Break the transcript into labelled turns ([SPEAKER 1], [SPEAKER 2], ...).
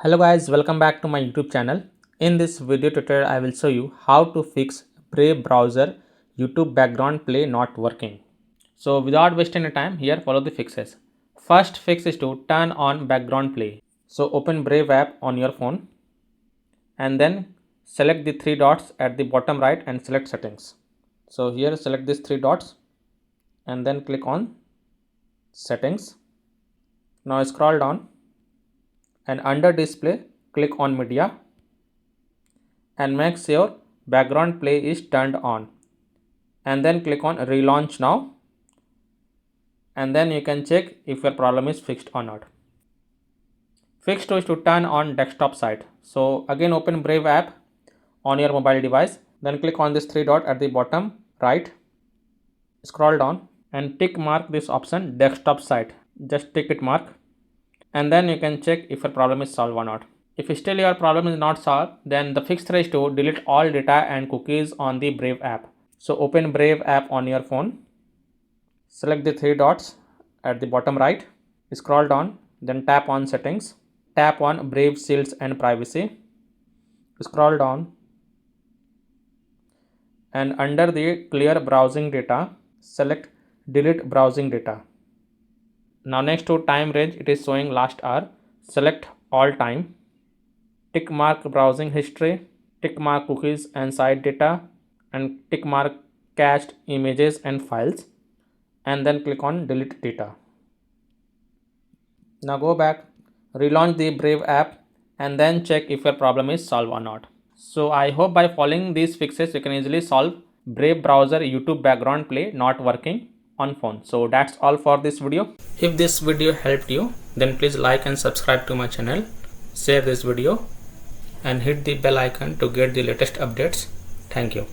[SPEAKER 1] Hello guys, welcome back to my YouTube channel. In this video tutorial, I will show you how to fix Brave browser YouTube background play not working. So without wasting any time, here follow the fixes. First fix is to turn on background play. So open Brave app on your phone and then select the three dots at the bottom right and select settings. So here select these three dots and then click on settings. Now scroll down and under display click on media and make sure background play is turned on and then click on relaunch now and then you can check if your problem is fixed or not. Fix 2 is to turn on desktop site. So again open Brave app on your mobile device, then click on this three dot at the bottom right, scroll down and tick mark this option desktop site, just tick it mark and then you can check if your problem is solved or not. If still your problem is not solved, then the fix 3 is to delete all data and cookies on the Brave app. So open Brave app on your phone, select the three dots at the bottom right, scroll down, then tap on settings, tap on Brave Shields and Privacy, scroll down and under the clear browsing data, select delete browsing data. Now next to time range, it is showing last hour, select all time, tick mark browsing history, tick mark cookies and site data and tick mark cached images and files and then click on delete data. Now go back, relaunch the Brave app and then check if your problem is solved or not. So I hope by following these fixes you can easily solve Brave browser YouTube background play not working on phone. So that's all for this video. If this video helped you, then please like and subscribe to my channel, share this video and hit the bell icon to get the latest updates. Thank you.